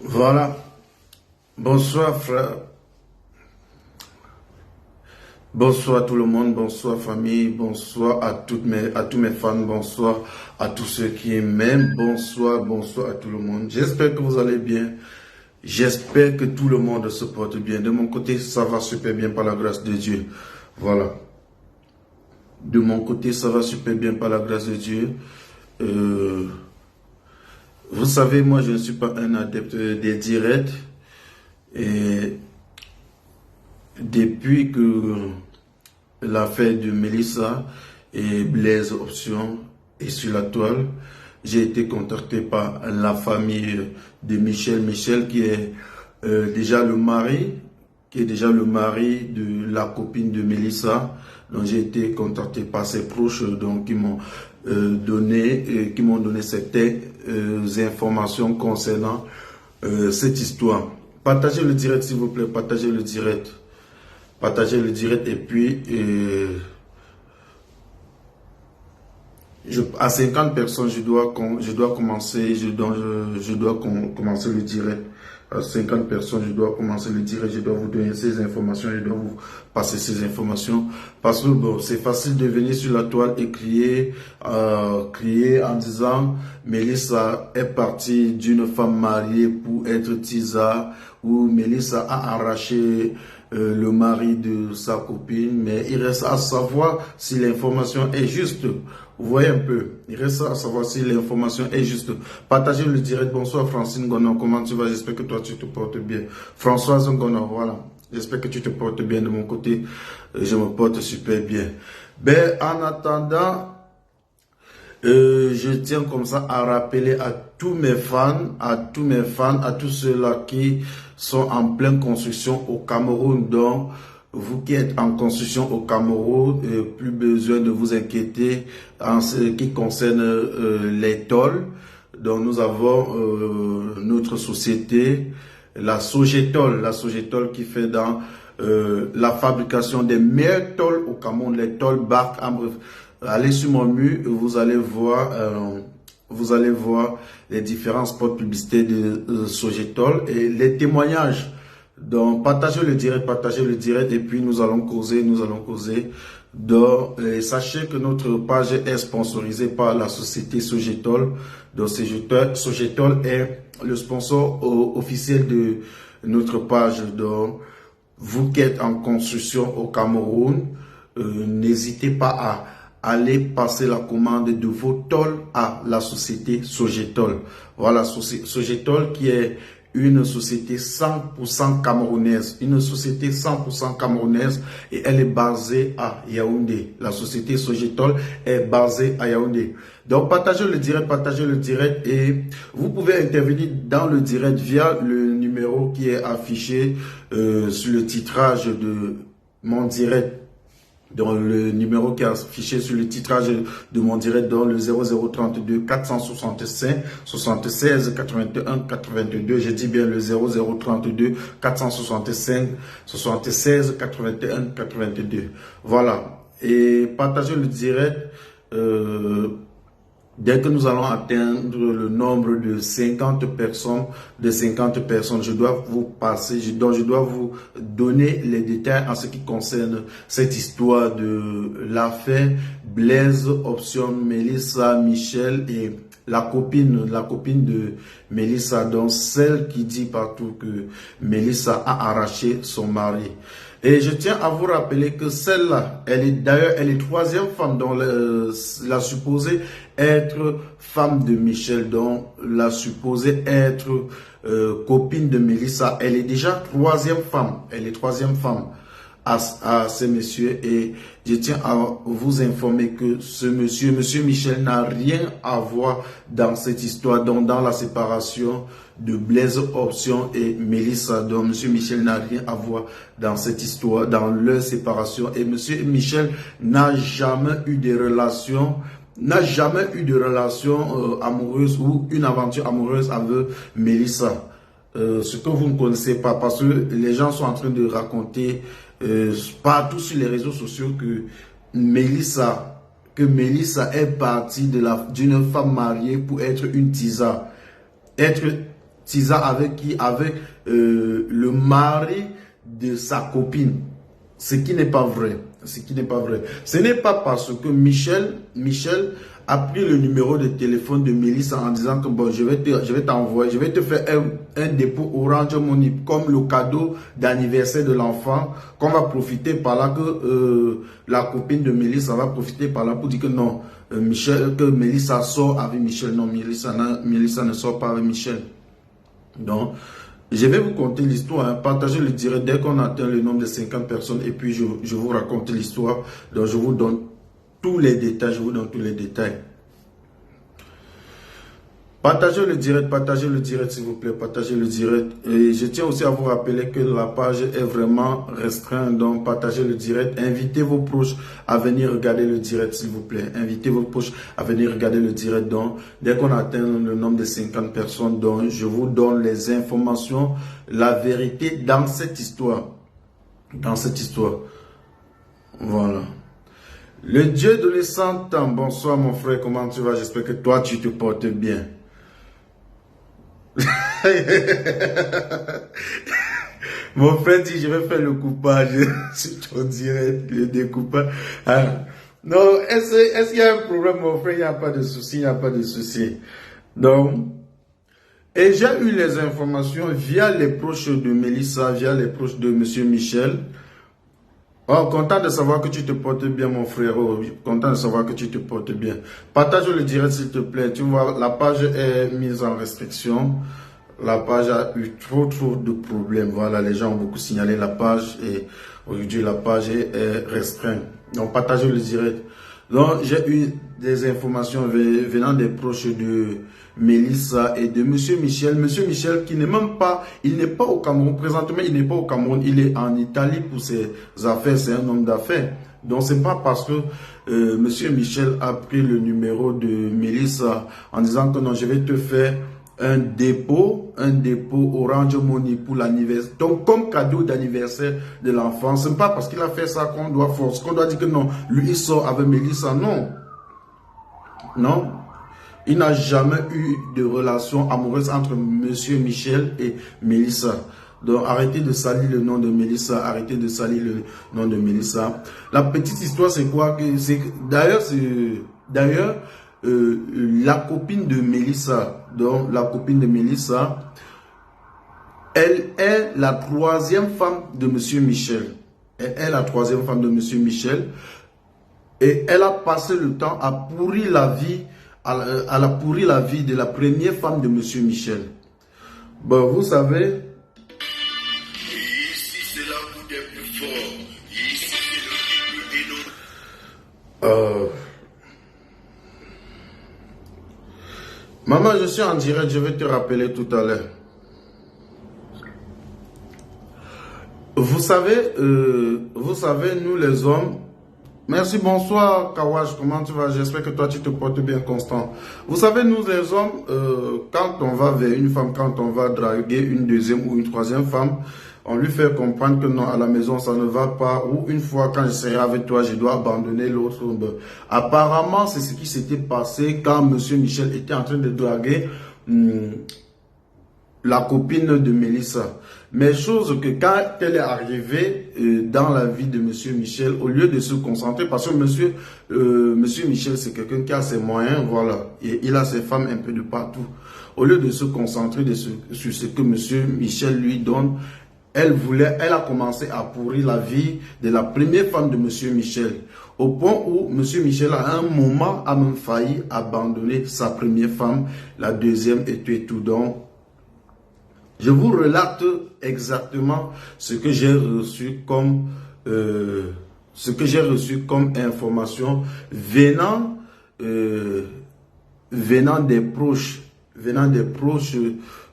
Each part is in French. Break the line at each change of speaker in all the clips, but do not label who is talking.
Voilà. Bonsoir frère. Bonsoir tout le monde, bonsoir famille, bonsoir à tous mes fans, bonsoir à tous ceux qui m'aiment, bonsoir à tout le monde. J'espère que vous allez bien. J'espère que tout le monde se porte bien. De mon côté, ça va super bien par la grâce de Dieu. Voilà. De mon côté, ça va super bien par la grâce de Dieu. Vous savez, moi, je ne suis pas un adepte des directs. Et depuis que l'affaire de Melissa et Blaise Option est sur la toile, j'ai été contacté par la famille de Michel. Michel qui est déjà le mari, de la copine de Melissa. Donc j'ai été contacté par ses proches donc, qui m'ont donné certaines informations concernant cette histoire. Partagez le direct s'il vous plaît, partagez le direct. Partagez le direct et puis à 50 personnes je dois commencer le direct. À 50 personnes je dois commencer le direct, je dois vous donner ces informations, je dois vous passer ces informations parce que bon, c'est facile de venir sur la toile et crier en disant Melissa est partie d'une femme mariée pour être tisa, ou Melissa a arraché le mari de sa copine, mais il reste à savoir si l'information est juste. Vous voyez un peu, il reste à savoir si l'information est juste. Partagez le direct. Bonsoir Francine Gonon, comment tu vas? J'espère que toi tu te portes bien. Françoise Gonon, voilà. J'espère que tu te portes bien de mon côté. Je me porte super bien. Ben, en attendant, je tiens comme ça à rappeler à tous mes fans, à tous ceux-là qui sont en pleine construction au Cameroun. Donc, vous qui êtes en construction au Cameroun, plus besoin de vous inquiéter en ce qui concerne les tôles. Donc, nous avons notre société, la Sogetol qui fait dans la fabrication des meilleurs tôles au Cameroun, les tôles Bark. Allez sur mon mur, vous allez voir les différents spots publicités de Sogetol et les témoignages. Donc, partagez le direct et puis nous allons causer. Donc, sachez que notre page est sponsorisée par la société Sogetol. Donc, Sogetol est le sponsor officiel de notre page. Donc, vous qui êtes en construction au Cameroun, n'hésitez pas à aller passer la commande de vos tôles à la société Sogetol. Voilà, Sogetol qui est une société 100% camerounaise. Et elle est basée à Yaoundé. La société Sogetol est basée à Yaoundé. Donc, partagez le direct et vous pouvez intervenir dans le direct via le numéro qui est affiché sur le titrage de mon direct. Dans le numéro qui est affiché sur le titrage de mon direct, dans le 0032 465 76 81 82. Je dis bien le 0032 465 76 81 82. Voilà. Et partagez le direct. Dès que nous allons atteindre le nombre de 50 personnes, je dois vous passer, je dois vous donner les détails en ce qui concerne cette histoire de l'affaire Blaise Option, Melissa, Michel et la copine de Melissa, donc celle qui dit partout que Melissa a arraché son mari. Et je tiens à vous rappeler que celle-là, elle est troisième femme dont la supposée être femme de Michel, dont la supposée être copine de Melissa. Elle est déjà troisième femme. À ce monsieur, et je tiens à vous informer que ce monsieur Michel n'a rien à voir dans cette histoire, donc dans la séparation de Blaise Option et Melissa. Donc monsieur Michel n'a rien à voir dans cette histoire, dans leur séparation, et monsieur Michel n'a jamais eu de relation amoureuse ou une aventure amoureuse avec Melissa. Ce que vous ne connaissez pas, parce que les gens sont en train de raconter partout sur les réseaux sociaux que Melissa est partie d'une femme mariée pour être une tisa. Tisa avec qui? Avec le mari de sa copine. Ce qui n'est pas vrai. Ce qui n'est pas vrai. Ce n'est pas parce que Michel a pris le numéro de téléphone de Mélissa en disant que bon, je vais t'envoyer, je vais te faire un dépôt Orange Money comme le cadeau d'anniversaire de l'enfant, qu'on va profiter par là, que la copine de Mélissa va profiter par là pour dire que non, que Mélissa sort avec Michel. Non, Mélissa ne sort pas avec Michel. Donc, je vais vous conter l'histoire, hein. Partagez le direct dès qu'on atteint le nombre de 50 personnes et puis je vous raconte l'histoire. Donc, je vous donne tous les détails, Partagez le direct s'il vous plaît, partagez le direct. Et je tiens aussi à vous rappeler que la page est vraiment restreinte, donc partagez le direct. Invitez vos proches à venir regarder le direct s'il vous plaît. Invitez vos proches à venir regarder le direct. Donc, dès qu'on atteint le nombre de 50 personnes, donc je vous donne les informations, la vérité dans cette histoire. Dans cette histoire. Voilà. Le Dieu de les 100 ans, bonsoir mon frère, comment tu vas? J'espère que toi tu te portes bien. Mon frère dit je vais faire le coupage sur ton direct, le découpage. Ah. Non, est-ce qu'il y a un problème mon frère? Il n'y a pas de souci, il n'y a pas de souci. Donc, et j'ai eu les informations via les proches de Mélissa, via les proches de Monsieur Michel. Oh, content de savoir que tu te portes bien, mon frère. Oh, content de savoir que tu te portes bien. Partage le direct, s'il te plaît. Tu vois, la page est mise en restriction. La page a eu trop de problèmes. Voilà, les gens ont beaucoup signalé la page et aujourd'hui, la page est restreinte. Donc, partagez le direct. Donc, j'ai eu des informations venant des proches de Mélissa et de Monsieur Michel. Monsieur Michel qui n'est même pas, il n'est pas au Cameroun. Présentement, il n'est pas au Cameroun. Il est en Italie pour ses affaires. C'est un homme d'affaires. Donc, c'est pas parce que Monsieur Michel a pris le numéro de Mélissa en disant que non, je vais te faire un dépôt Orange Money pour l'anniversaire. Donc, comme cadeau d'anniversaire de l'enfant, ce n'est pas parce qu'il a fait ça qu'on doit forcer, qu'on doit dire que non, lui il sort avec Mélissa. Non. Non. Il n'a jamais eu de relation amoureuse entre Monsieur Michel et Mélissa. Donc, arrêtez de salir le nom de Mélissa. Arrêtez de salir le nom de Mélissa. La petite histoire, c'est quoi? D'ailleurs, la copine de Mélissa, donc la copine de Mélissa, elle est la troisième femme de Monsieur Michel. Elle est la troisième femme de Monsieur Michel. Et elle a passé le temps à pourrir la vie, à pourrir la vie de la première femme de Monsieur Michel. Bon, vous savez. Ici, c'est la bout des plus forts. Ici, c'est le Maman, je suis en direct, je vais te rappeler tout à l'heure. Vous savez, nous les hommes, merci, bonsoir Kawash, comment tu vas? J'espère que toi tu te portes bien, Constant. Vous savez, nous les hommes, quand on va vers une femme, quand on va draguer une deuxième ou une troisième femme, on lui fait comprendre que non, à la maison ça ne va pas, ou une fois quand je serai avec toi, je dois abandonner l'autre. Apparemment, c'est ce qui s'était passé quand Monsieur Michel était en train de draguer la copine de Mélissa. Mais chose que quand elle est arrivée dans la vie de Monsieur Michel, au lieu de se concentrer, parce que Monsieur Michel c'est quelqu'un qui a ses moyens, voilà, et il a ses femmes un peu de partout. Au lieu de se concentrer sur ce que Monsieur Michel lui donne, elle a commencé à pourrir la vie de la première femme de Monsieur Michel. Au point où Monsieur Michel, à un moment, a même failli abandonner sa première femme, la deuxième et tout. Donc, je vous relate exactement ce que j'ai reçu comme information venant des proches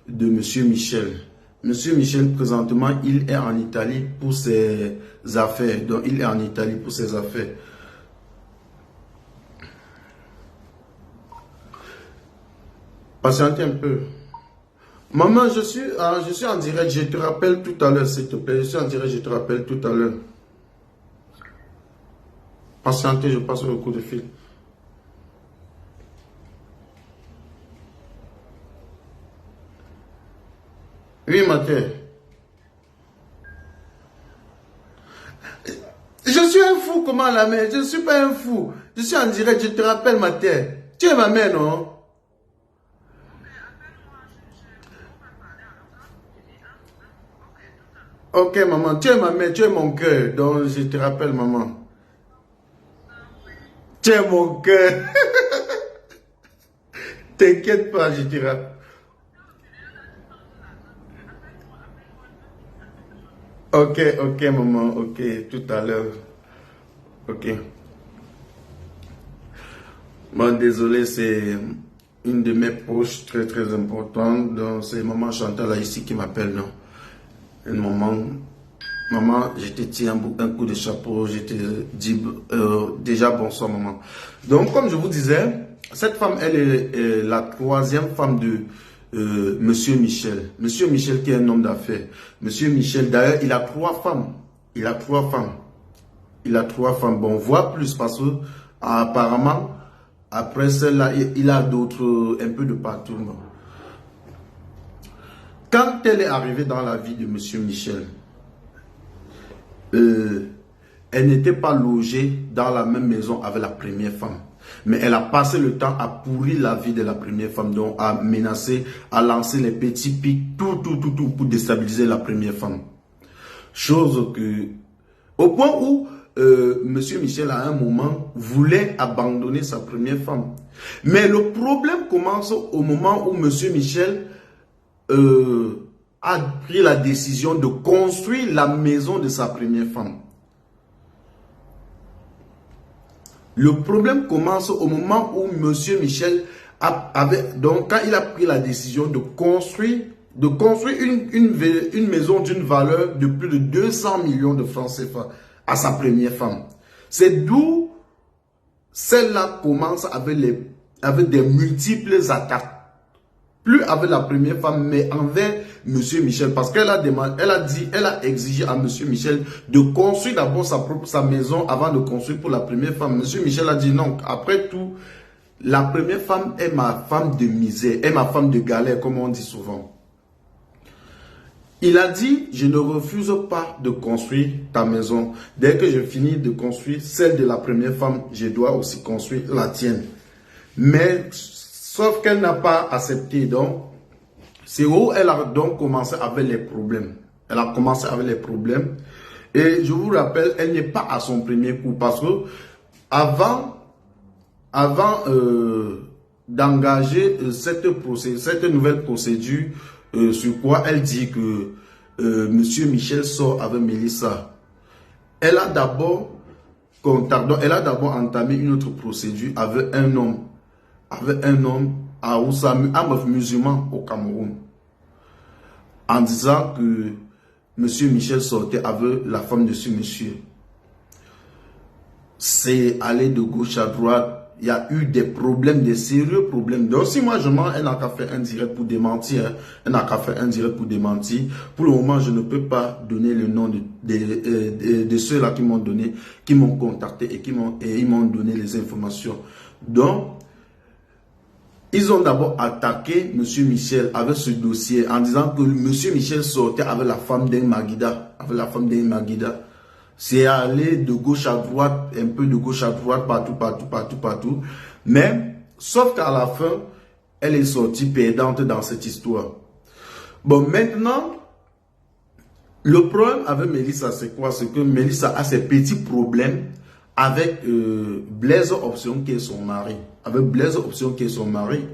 de Monsieur Michel. Monsieur Michel, présentement, il est en Italie pour ses affaires. Donc, il est en Italie pour ses affaires. Patientez un peu. Maman, je suis en direct. Je te rappelle tout à l'heure, s'il te plaît. Je suis en direct, je te rappelle tout à l'heure. Patientez, je passe le coup de fil. Oui, ma terre. Je suis un fou, comment la mère? Je ne suis pas un fou. Je suis en direct, je te rappelle, ma terre. Tu es ma mère, non? Ok, maman, tu es ma mère, tu es mon cœur. Donc, je te rappelle, maman. Tu es mon cœur. T'inquiète pas, je te rappelle. Ok, ok, maman, ok, tout à l'heure. Ok. Bon, désolé, c'est une de mes proches très, très importante. Donc, c'est maman Chantal là, ici qui m'appelle, non? Une maman, maman, je te tiens un coup de chapeau, je te dis déjà bonsoir, maman. Donc, comme je vous disais, cette femme, elle est la troisième femme de Monsieur Michel. Monsieur Michel qui est un homme d'affaires. Monsieur Michel, d'ailleurs, il a trois femmes. Il a trois femmes. Il a trois femmes. Bon, voire plus parce que apparemment, après celle-là, il a d'autres un peu de partout. Bon. Quand elle est arrivée dans la vie de Monsieur Michel, elle n'était pas logée dans la même maison avec la première femme. Mais elle a passé le temps à pourrir la vie de la première femme, donc à menacer, à lancer les petits pics, tout pour déstabiliser la première femme. Chose que, au point où Monsieur Michel, à un moment, voulait abandonner sa première femme. Mais le problème commence au moment où Monsieur Michel a pris la décision de construire la maison de sa première femme. Le problème commence au moment où Monsieur Michel donc quand il a pris la décision de construire une maison d'une valeur de plus de 200 millions de francs CFA à sa première femme. C'est d'où celle-là commence avec des multiples attaques. Plus avec la première femme, mais envers Monsieur Michel. Parce qu'elle a demandé, elle a exigé à Monsieur Michel de construire d'abord sa maison avant de construire pour la première femme. Monsieur Michel a dit non. Après tout, la première femme est ma femme de misère, est ma femme de galère, comme on dit souvent. Il a dit, je ne refuse pas de construire ta maison. Dès que je finis de construire celle de la première femme, je dois aussi construire la tienne. Mais sauf qu'elle n'a pas accepté, donc c'est où elle a donc commencé avec les problèmes. Elle a commencé avec les problèmes. Et je vous rappelle, elle n'est pas à son premier coup. Parce que avant d'engager cette nouvelle procédure, sur quoi elle dit que Monsieur Michel sort avec Mélissa, elle a d'abord entamé une autre procédure avec un homme à Oussam, un musulman au Cameroun, en disant que Monsieur Michel sortait avec la femme de ce monsieur. C'est aller de gauche à droite. Il y a eu des problèmes, des sérieux problèmes. Donc si moi je mens, elle n'a qu'à faire un direct pour démentir. Hein. Elle n'a qu'à faire un direct pour démentir. Pour le moment, je ne peux pas donner le nom de ceux-là qui m'ont donné, qui m'ont contacté et ils m'ont donné les informations. Donc, ils ont d'abord attaqué M. Michel avec ce dossier en disant que M. Michel sortait avec la femme d'un Maguida. C'est aller de gauche à droite, un peu de gauche à droite, partout. Mais, sauf qu'à la fin, elle est sortie perdante dans cette histoire. Bon, maintenant, le problème avec Mélissa, c'est quoi? C'est que Mélissa a ses petits problèmes avec Blaise Option qui est son mari.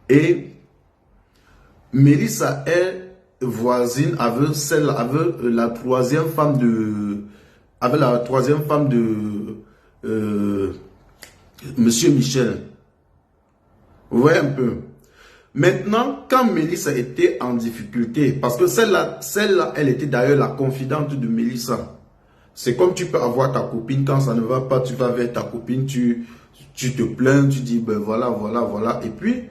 Et Mélissa est voisine avec la troisième femme de Monsieur Michel. Vous voyez un peu. Maintenant, quand Mélissa était en difficulté, parce que celle-là, elle était d'ailleurs la confidente de Mélissa. C'est comme tu peux avoir ta copine, quand ça ne va pas, tu vas vers ta copine, tu te plains, tu dis, ben voilà. Et puis,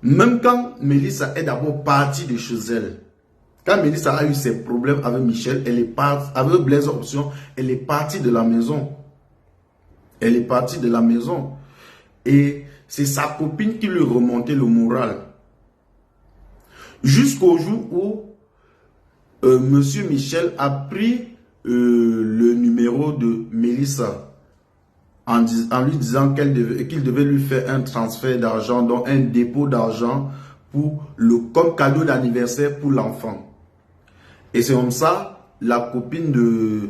même quand Mélissa est d'abord partie de chez elle, quand Mélissa a eu ses problèmes avec Michel, elle est partie, avec Blaise Option, elle est partie de la maison. Et c'est sa copine qui lui remontait le moral. Jusqu'au jour où Monsieur Michel a pris le numéro de Mélissa en lui disant qu'il devait lui faire un transfert d'argent, donc un dépôt d'argent comme cadeau d'anniversaire pour l'enfant. Et c'est comme ça, la copine de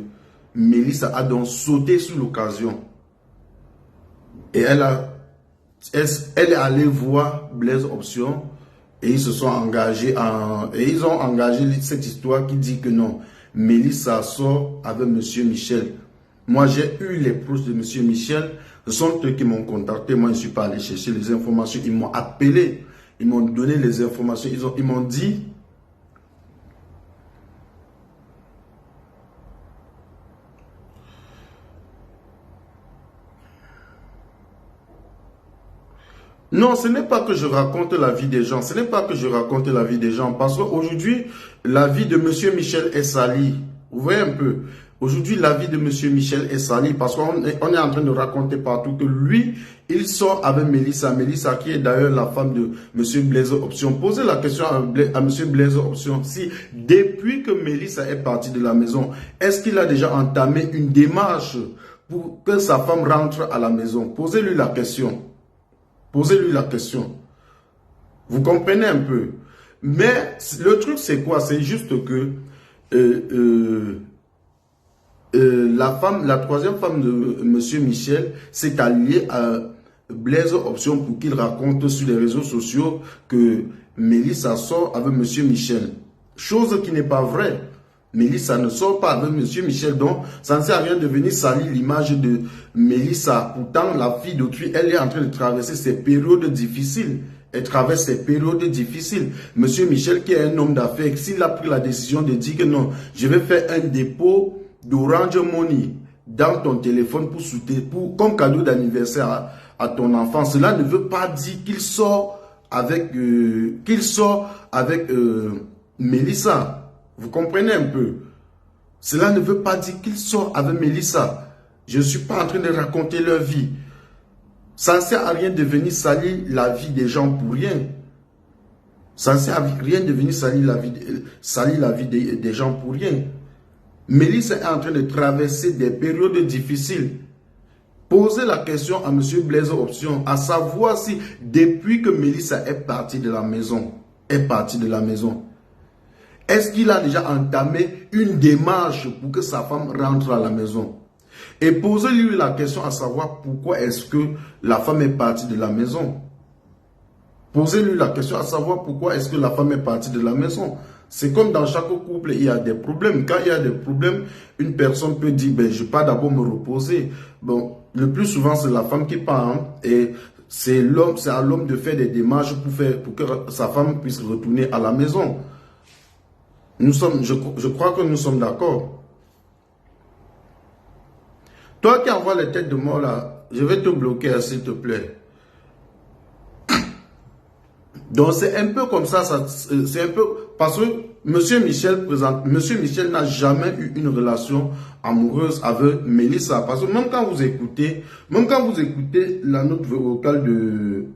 Mélissa a donc sauté sur l'occasion. Et elle est allée voir Blaise Option et ils se sont engagés et ils ont engagé cette histoire qui dit que non, Mélissa sort avec Monsieur Michel. Moi, j'ai eu les proches de Monsieur Michel. Ce sont eux qui m'ont contacté. Moi, je ne suis pas allé chercher les informations. Ils m'ont appelé. Ils m'ont donné les informations. Ils m'ont dit... Non, ce n'est pas que je raconte la vie des gens. Ce n'est pas que je raconte la vie des gens. Parce qu'aujourd'hui, la vie de Monsieur Michel est salie. Vous voyez un peu. Aujourd'hui, la vie de Monsieur Michel est salie parce qu'on est en train de raconter partout que lui, il sort avec Mélissa. Mélissa qui est d'ailleurs la femme de Monsieur Blaise Option. Posez la question à Monsieur Blaise Option. Si depuis que Mélissa est partie de la maison, est-ce qu'il a déjà entamé une démarche pour que sa femme rentre à la maison? Posez-lui la question. Posez-lui la question. Vous comprenez un peu. Mais le truc, c'est quoi? C'est juste que la troisième femme de Monsieur Michel s'est alliée à Blaise Option pour qu'il raconte sur les réseaux sociaux que Mélissa sort avec Monsieur Michel. Chose qui n'est pas vraie. Mélissa ne sort pas avec Monsieur Michel, donc ça ne sert à rien de venir salir l'image de Mélissa. Pourtant, la fille d'autrui, elle est en train de traverser ces périodes difficiles. Elle traverse ces périodes difficiles. Monsieur Michel, qui est un homme d'affaires, s'il a pris la décision de dire que non, je vais faire un dépôt d'Orange Money dans ton téléphone comme cadeau d'anniversaire à ton enfant, cela ne veut pas dire qu'il sort avec Mélissa. Vous comprenez un peu? Cela ne veut pas dire qu'il sort avec Mélissa. Je ne suis pas en train de raconter leur vie. Ça ne sert à rien de venir salir la vie des gens pour rien. Ça ne sert à rien de venir salir la vie des gens pour rien. Mélissa est en train de traverser des périodes difficiles. Posez la question à M. Blaise Option, à savoir si depuis que Mélissa est partie de la maison, est-ce qu'il a déjà entamé une démarche pour que sa femme rentre à la maison? Et posez-lui la question à savoir pourquoi est-ce que la femme est partie de la maison. Posez-lui la question à savoir pourquoi est-ce que la femme est partie de la maison. C'est comme dans chaque couple, il y a des problèmes. Quand il y a des problèmes, une personne peut dire, ben, je pars d'abord me reposer. Bon, le plus souvent, c'est la femme qui part. Hein, et c'est à l'homme de faire des démarches pour que sa femme puisse retourner à la maison. Je crois que nous sommes d'accord. Toi qui envoies les têtes de mort là, je vais te bloquer, s'il te plaît. Donc c'est un peu comme ça, c'est un peu parce que Monsieur Michel n'a jamais eu une relation amoureuse avec Mélissa. Parce que même quand vous écoutez la note vocale de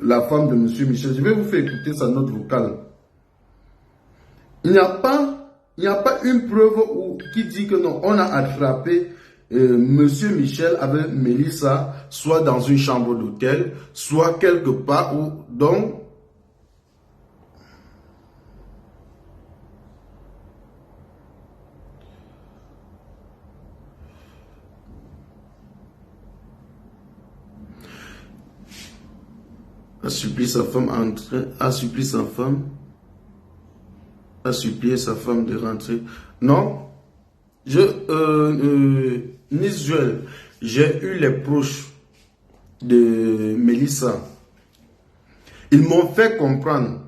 la femme de Monsieur Michel, je vais vous faire écouter sa note vocale. Il n'y a pas une preuve qui dit que non, on a attrapé Monsieur Michel avec Mélissa, soit dans une chambre d'hôtel, soit quelque part où, donc, a supplié sa femme de rentrer. Non, Nisjuel, j'ai eu les proches de Mélissa. Ils m'ont fait comprendre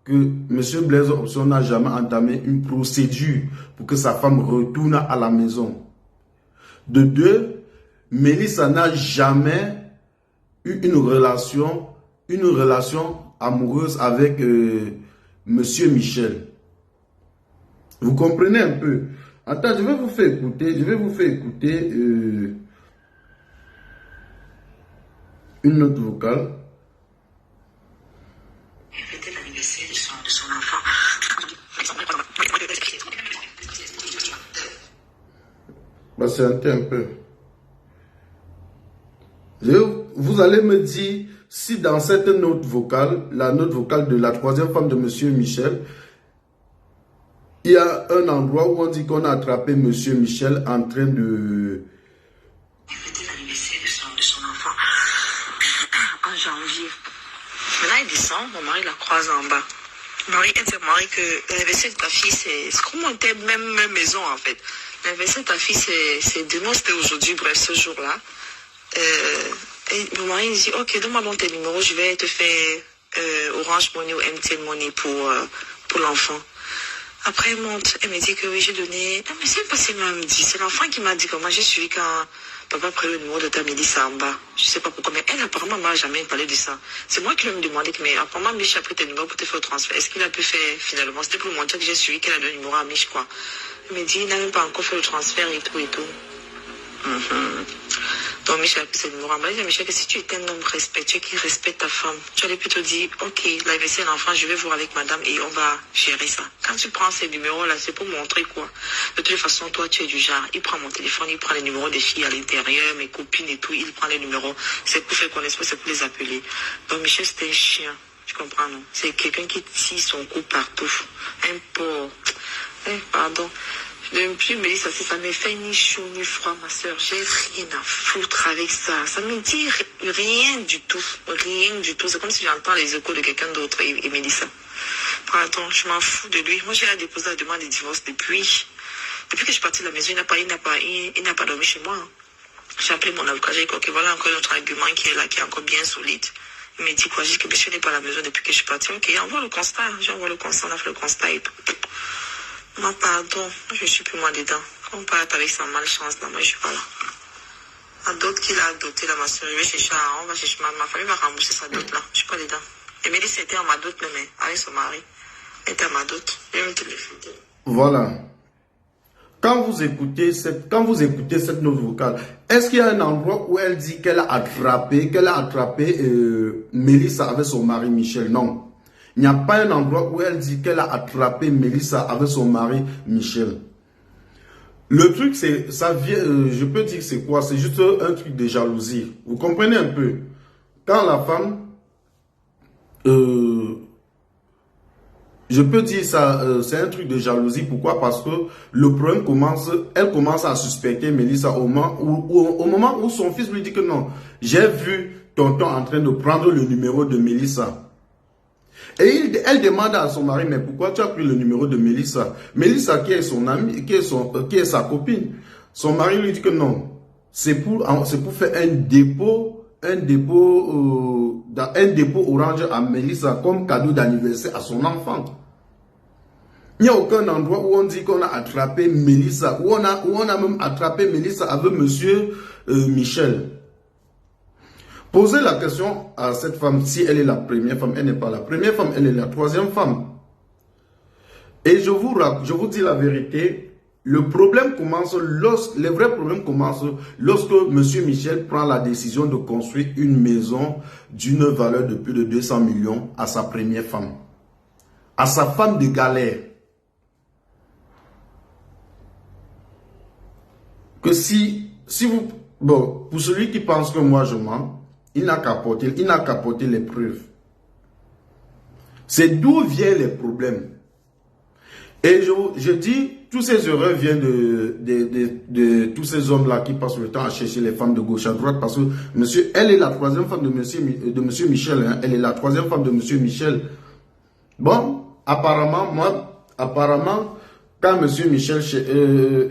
que M. Blaise Option n'a jamais entamé une procédure pour que sa femme retourne à la maison. De deux, Mélissa n'a jamais eu une relation amoureuse avec M. Michel. Vous comprenez un peu? Attends, je vais vous faire écouter une note vocale.
Fêter l'anniversaire de son enfant.
Patientez un peu. Vous allez me dire si dans cette note vocale, la note vocale de la troisième femme de Monsieur Michel, il y a un endroit où on dit qu'on a attrapé Monsieur Michel en train de...
Fêter l'anniversaire de son enfant en janvier. Maintenant, il descend, mon mari la croise en bas. Elle dit à mon mari que l'anniversaire de ta fille, c'est comme on était même maison en fait. L'anniversaire de ta fille, c'est demain, c'était aujourd'hui, bref, ce jour-là. Et mon mari dit, ok, donne-moi donc tes numéros, je vais te faire Orange Money ou MTN Money pour l'enfant. Après, elle monte, elle me dit que oui, j'ai donné... Ah, mais c'est pas ce qu'elle m'a dit. C'est l'enfant qui m'a dit que moi, j'ai suivi quand papa a pris le numéro de ta Mélissa en bas. Je sais pas pourquoi, mais elle, apparemment, m'a jamais parlé de ça. C'est moi qui lui ai demandé que, mais apparemment, Mich a pris tes numéros pour te faire le transfert. Est-ce qu'il a pu faire finalement? C'était pour montrer que j'ai suivi qu'elle a donné le numéro à Mich, quoi. Elle me dit, il n'a même pas encore fait le transfert et tout et tout. Donc Michel a pris ses numéros. Elle m'a dit, Michel, que si tu es un homme respectueux qui respecte ta femme, tu allais plutôt dire, ok, l'AVC l'enfant, je vais voir avec madame et on va gérer ça. Quand tu prends ces numéros-là, c'est pour montrer quoi. De toute façon, toi, tu es du genre, il prend mon téléphone, il prend les numéros des filles à l'intérieur, mes copines et tout, il prend les numéros. C'est pour faire connaissance, c'est pour les appeler. Donc Michel, c'était un chien. Tu comprends, non? C'est quelqu'un qui tire son cou partout. Un porc. Pardon. Depuis Mélissa, ça me fait ni chaud ni froid, ma soeur. J'ai rien à foutre avec ça. Ça me dit rien du tout. Rien du tout. C'est comme si j'entends les échos de quelqu'un d'autre et Mélissa. Pardon, je m'en fous de lui. Moi, j'ai déposé la demande de divorce depuis que je suis partie de la maison. Il n'a pas dormi chez moi. J'ai appelé mon avocat. J'ai dit, ok, voilà encore notre argument qui est là, qui est encore bien solide. Il m'a dit quoi? J'ai dit que monsieur n'est pas à la maison depuis que je suis partie. Ok, envoie le constat. J'envoie le constat. On a fait le constat et tout. Non, pardon, je suis plus moi dedans. Quand on part avec sa malchance, là, moi je suis pas là. La dot qu'il a adoptée, là, ma soeur, je vais chercher, on va chercher, ma famille va rembourser sa dot là. Je suis pas dedans. Et Mélisse était en ma dot, mais avec son mari. Elle était en ma dot. Je vais me téléphoner.
Voilà. Quand vous écoutez cette note vocale, est-ce qu'il y a un endroit où elle dit qu'elle a attrapé Mélissa avec son mari Michel? Non. Il n'y a pas un endroit où elle dit qu'elle a attrapé Mélissa avec son mari Michel. Le truc, c'est, ça vient, je peux dire c'est quoi? C'est juste un truc de jalousie. Vous comprenez un peu? Quand la femme, je peux dire ça, c'est un truc de jalousie. Pourquoi? Parce que le problème elle commence à suspecter Mélissa au moment où son fils lui dit que non, j'ai vu tonton en train de prendre le numéro de Mélissa. Et elle demande à son mari, mais pourquoi tu as pris le numéro de Mélissa? Mélissa qui est son amie, qui est sa copine. Son mari lui dit que non, c'est pour faire un dépôt Orange à Mélissa comme cadeau d'anniversaire à son enfant. Il n'y a aucun endroit où on dit qu'on a attrapé Mélissa, où on a même attrapé Mélissa avec monsieur Michel. Posez la question à cette femme, si elle est la première femme, elle n'est pas la première femme, elle est la troisième femme. Et je vous dis la vérité, le problème commence, les vrais problèmes commencent lorsque M. Michel prend la décision de construire une maison d'une valeur de plus de 200 millions à sa première femme. À sa femme de galère. Que si vous... Bon, pour celui qui pense que moi je mens, il n'a qu'à porter les preuves. C'est d'où viennent les problèmes. Et je dis, tous ces erreurs viennent de tous ces hommes-là qui passent le temps à chercher les femmes de gauche à droite. Parce que elle est la troisième femme de monsieur Michel. Hein, elle est la troisième femme de monsieur Michel. Bon, apparemment, quand monsieur Michel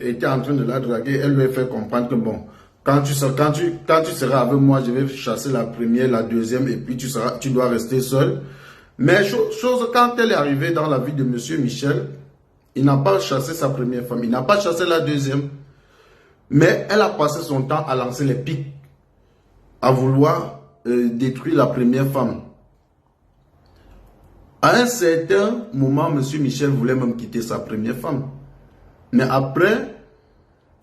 était en train de la draguer, elle lui a fait comprendre que bon, quand tu seras avec moi, je vais chasser la première, la deuxième, et puis tu dois rester seul. Mais quand elle est arrivée dans la vie de monsieur Michel, il n'a pas chassé sa première femme, il n'a pas chassé la deuxième. Mais elle a passé son temps à lancer les pics, à vouloir détruire la première femme. À un certain moment, monsieur Michel voulait même quitter sa première femme. Mais après,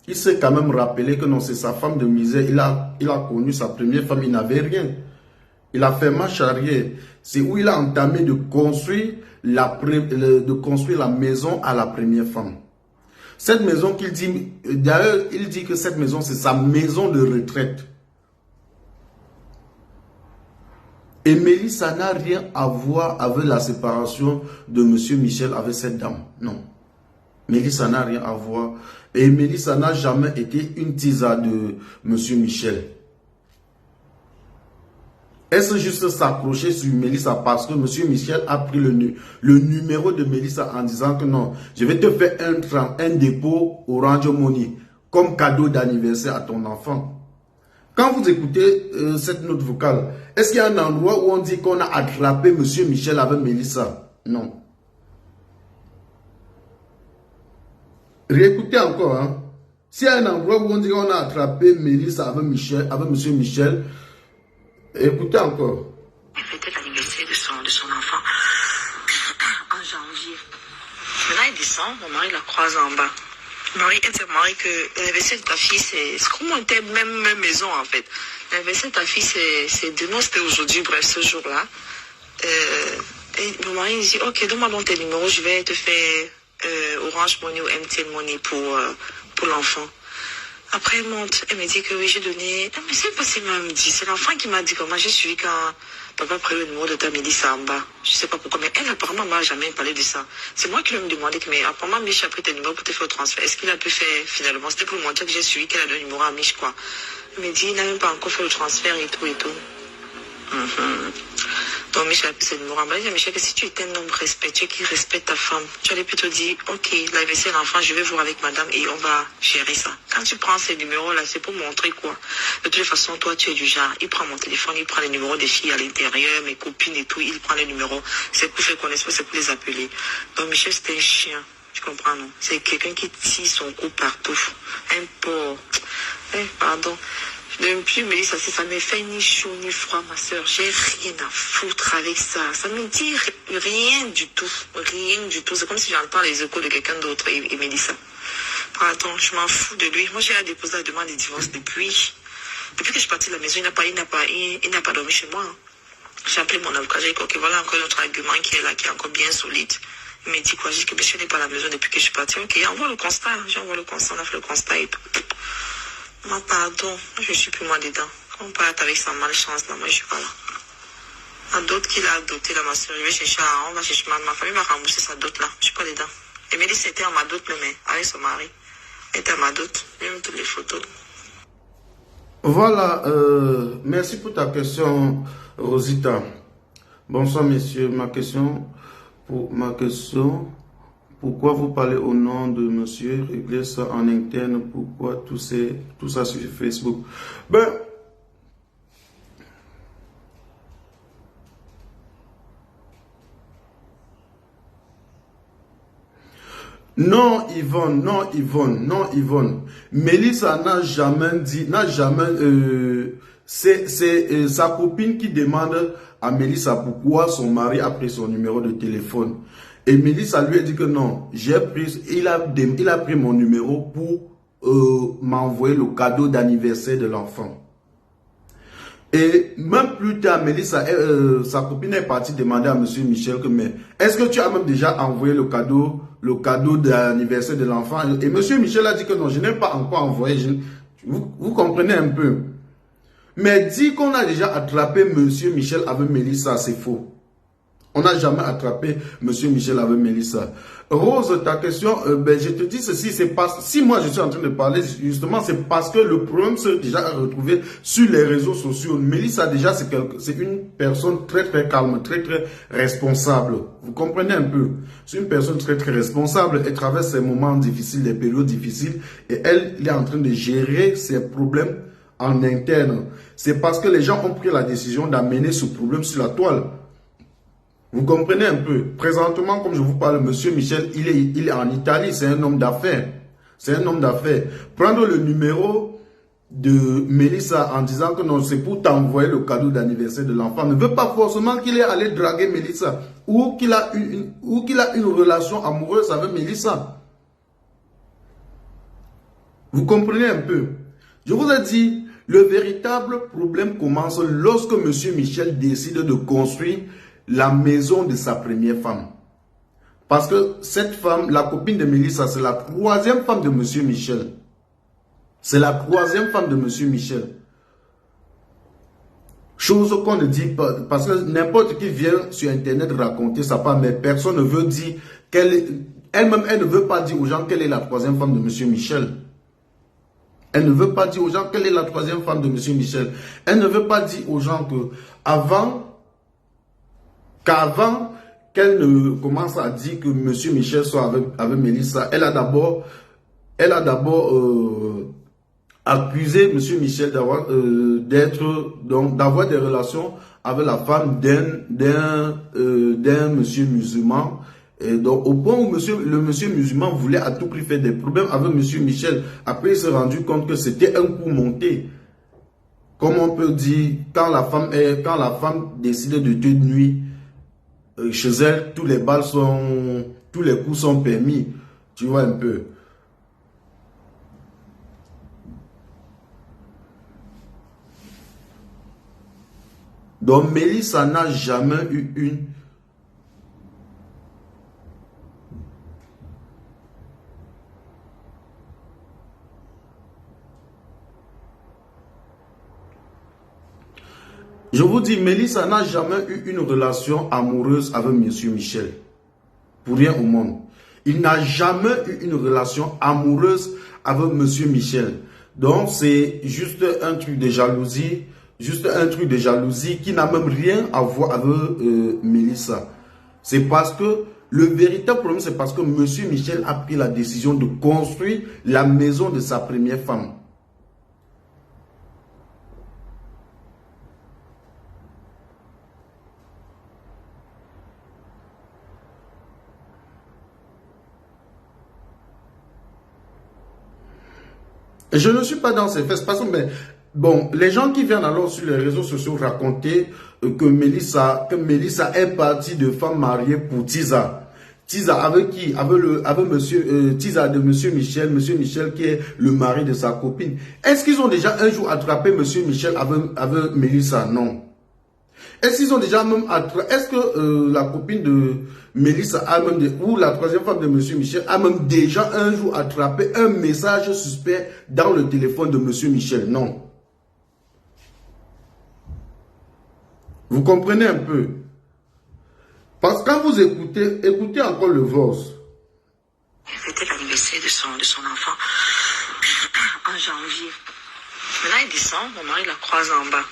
il s'est quand même rappelé que non, c'est sa femme de misère. Il a connu sa première femme, il n'avait rien. Il a fait marche arrière. C'est où il a entamé de construire la maison à la première femme. Cette maison qu'il dit, d'ailleurs, il dit que cette maison, c'est sa maison de retraite. Et Mélissa n'a rien à voir avec la séparation de M. Michel avec cette dame. Non. Mélissa n'a rien à voir. Et Mélissa n'a jamais été une tisa de M. Michel. Est-ce juste s'accrocher sur Mélissa parce que M. Michel a pris le numéro de Mélissa en disant que non, je vais te faire un dépôt Orange Money comme cadeau d'anniversaire à ton enfant. Quand vous écoutez cette note vocale, est-ce qu'il y a un endroit où on dit qu'on a attrapé M. Michel avec Mélissa? Non. Réécoutez encore. Hein. S'il y a un endroit où on dit qu'on a attrapé Mélissa avec M. Michel, écoutez encore.
Elle fêtait l'anniversaire de son enfant en janvier. Maintenant, il descend, mon mari la croise en bas. Elle s'est mariée que l'anniversaire de ta fille, c'est comme on était même maison en fait. L'anniversaire de ta fille, c'est demain, c'était aujourd'hui, bref, ce jour-là. Et mon mari dit, ok, donne-moi donc tes numéros, je vais te faire Orange Money ou MTN Money pour l'enfant. Après, elle monte, elle me dit que oui, j'ai donné... Ah, mais c'est pas ce qu'elle m'a dit. C'est l'enfant qui m'a dit comment j'ai suivi quand papa pris le numéro de ta Mélissa en bas. Je sais pas pourquoi, mais elle, apparemment, m'a jamais parlé de ça. C'est moi qui lui ai demandé que, mais apparemment, Mich a pris tes numéros pour te faire le transfert. Est-ce qu'il a pu faire finalement? C'était pour montrer que j'ai suivi qu'elle a donné le numéro à Mich, quoi. Elle me dit, il n'a même pas encore fait le transfert et tout et tout. Donc Michel a pris ce numéro. Elle m'a dit, Michel, que si tu es un homme respectueux qui respecte ta femme, tu allais plutôt dire, ok, l'anniversaire de l'enfant, je vais voir avec madame et on va gérer ça. Quand tu prends ces numéros-là, c'est pour montrer quoi? De toute façon, toi, tu es du genre, il prend mon téléphone, il prend les numéros des filles à l'intérieur, mes copines et tout, il prend les numéros. C'est pour faire connaissance, c'est pour les appeler. Donc Michel, c'était un chien. Tu comprends, non? C'est quelqu'un qui tire son cou partout. Un porc. Pardon. Depuis Mélissa, ça me fait ni chaud ni froid, ma soeur. J'ai rien à foutre avec ça. Ça me dit rien du tout. Rien du tout. C'est comme si j'entends les échos de quelqu'un d'autre et Mélissa. Pardon, je m'en fous de lui. Moi, j'ai déposé la demande de divorce depuis que je suis partie de la maison. Il n'a pas dormi chez moi. J'ai appelé mon avocat. J'ai dit, ok, voilà encore notre argument qui est là, qui est encore bien solide. Il m'a dit quoi? J'ai dit que monsieur n'est pas à la maison depuis que je suis partie. Ok, envoie le constat. J'envoie le constat. On a fait le constat et tout. Moi, pardon, je suis plus moi dedans. Quand on part avec sa malchance, là, moi, je suis pas là. La dot qu'il a adoptée, là, ma soeur, je vais chercher, on va chercher, ma famille va rembourser sa dot, là. Je suis pas dedans. Et Mélissa était à ma dot, mais avec son mari. Elle était à ma dot. Même toutes les photos.
Voilà, merci pour ta question, Rosita. Bonsoir, messieurs. Pourquoi vous parlez au nom de monsieur? Réglez ça en interne. Pourquoi tout ça sur Facebook? Ben, non, Yvonne. Mélissa n'a jamais dit, c'est sa copine qui demande à Mélissa pourquoi son mari a pris son numéro de téléphone. Et Mélissa lui a dit que non, il a pris mon numéro pour m'envoyer le cadeau d'anniversaire de l'enfant. Et même plus tard, Mélissa, sa copine est partie demander à M. Michel que, mais est-ce que tu as même déjà envoyé le cadeau d'anniversaire de l'enfant? Et M. Michel a dit que non, je n'ai pas encore envoyé. Vous comprenez un peu. Mais dit qu'on a déjà attrapé M. Michel avec Mélissa, c'est faux. On n'a jamais attrapé M. Michel avec Mélissa. Rose, ta question, je te dis ceci, c'est parce si moi je suis en train de parler, justement, c'est parce que le problème s'est déjà retrouvé sur les réseaux sociaux. Mélissa, déjà, c'est une personne très, très calme, très, très responsable. Vous comprenez un peu? C'est une personne très, très responsable. Elle traverse ces moments difficiles, des périodes difficiles, et elle est en train de gérer ses problèmes en interne. C'est parce que les gens ont pris la décision d'amener ce problème sur la toile. Vous comprenez un peu. Présentement, comme je vous parle, M. Michel, il est en Italie. C'est un homme d'affaires. C'est un homme d'affaires. Prendre le numéro de Mélissa en disant que non, c'est pour t'envoyer le cadeau d'anniversaire de l'enfant ne veut pas forcément qu'il est allé draguer Mélissa ou qu'il a une relation amoureuse avec Mélissa. Vous comprenez un peu. Je vous ai dit, Le véritable problème commence lorsque M. Michel décide de construire la maison de sa première femme. Parce que cette femme, la copine de Mélissa, c'est la troisième femme de M. Michel. C'est la troisième femme de M. Michel. Chose qu'on ne dit pas, parce que n'importe qui vient sur Internet raconter sa femme, mais personne ne veut dire elle-même, elle ne veut pas dire aux gens quelle est la troisième femme de M. Michel. Elle ne veut pas dire aux gens quelle est la troisième femme de M. Michel. Elle ne veut pas dire aux gens qu'avant qu'elle ne commence à dire que M. Michel soit avec Mélissa, elle a d'abord accusé M. Michel d'avoir des relations avec la femme d'un monsieur musulman. Et donc, au point où le monsieur musulman voulait à tout prix faire des problèmes avec M. Michel, après il s'est rendu compte que c'était un coup monté. Comme on peut dire, quand la femme décide de tenir nuit chez elle, tous les coups sont permis. Tu vois un peu. Donc, Mélissa n'a jamais eu une... Je vous dis, Mélissa n'a jamais eu une relation amoureuse avec M. Michel. Pour rien au monde. Il n'a jamais eu une relation amoureuse avec M. Michel. Donc, c'est juste un truc de jalousie. Juste un truc de jalousie qui n'a même rien à voir avec Mélissa. C'est parce que le véritable problème, c'est parce que M. Michel a pris la décision de construire la maison de sa première femme. Je ne suis pas dans ces faits, mais bon, les gens qui viennent alors sur les réseaux sociaux raconter que Mélissa est partie de femme mariée pour Tiza. Tiza avec qui? Avec monsieur Tiza de monsieur Michel qui est le mari de sa copine. Est-ce qu'ils ont déjà un jour attrapé monsieur Michel avec Mélissa? Non. Est-ce qu'ils ont déjà même attrapé? Est-ce que la copine de Mélissa ou la troisième femme de M. Michel a même déjà un jour attrapé un message suspect dans le téléphone de M. Michel? Non. Vous comprenez un peu? Parce que quand vous écoutez encore le voice.
C'était l'anniversaire de son enfant en janvier. Maintenant, il descend, mon mari la croise en bas.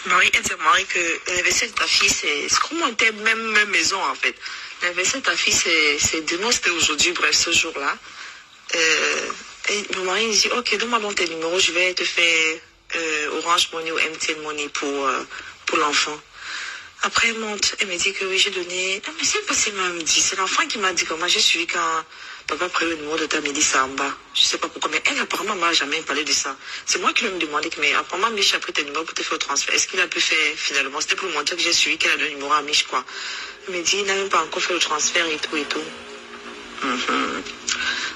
Marie, elle dit à Marie que l'anniversaire de ta fille, c'est comme on était même maison en fait. L'anniversaire de ta fille, c'est demain, c'était aujourd'hui, bref, ce jour-là. Et mon mari il dit, ok, donne-moi bon tes numéros, je vais te faire Orange Money ou MTN Money pour l'enfant. Après, elle monte, elle me dit que oui, j'ai donné... Non, mais c'est pas ce qu'elle m'a dit, c'est l'enfant qui m'a dit que moi, j'ai suivi quand papa a pris le numéro de ta Mélissa en bas. Je sais pas pourquoi, mais elle, apparemment, m'a jamais parlé de ça. C'est moi qui lui ai demandé que, mais apparemment, Mich a pris tes numéros pour te faire le transfert. Est-ce qu'il a pu faire finalement? C'était pour montrer que j'ai suivi qu'elle a donné le numéro à Mich, quoi. Elle me dit, il n'a même pas encore fait le transfert et tout et tout.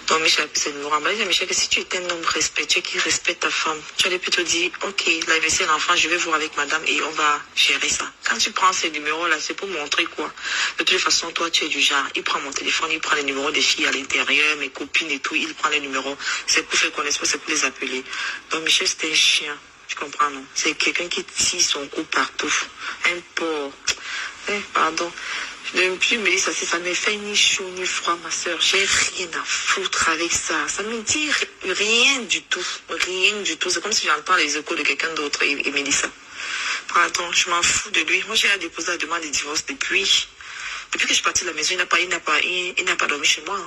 Donc Michel a pris ses numéros. Elle m'a dit, Michel, que si tu étais un homme respectueux qui respecte ta femme, tu allais plutôt dire, ok, l'AVC l'enfant, je vais voir avec madame et on va gérer ça. Quand tu prends ces numéros-là, c'est pour montrer quoi? De toute façon, toi, tu es du genre, il prend mon téléphone, il prend les numéros des filles à l'intérieur, mes copines et tout, il prend les numéros. C'est pour faire connaître, c'est pour les appeler. Donc Michel, c'était un chien. Tu comprends, non? C'est quelqu'un qui tire son cou partout. Un porc. Pardon. Depuis Mélissa, ça me fait ni chaud ni froid, ma soeur. J'ai rien à foutre avec ça. Ça me dit rien du tout. Rien du tout. C'est comme si j'entends les échos de quelqu'un d'autre et Mélissa. Pardon, je m'en fous de lui. Moi, j'ai déposé la demande de divorce depuis que je suis partie de la maison. Il n'a pas dormi chez moi.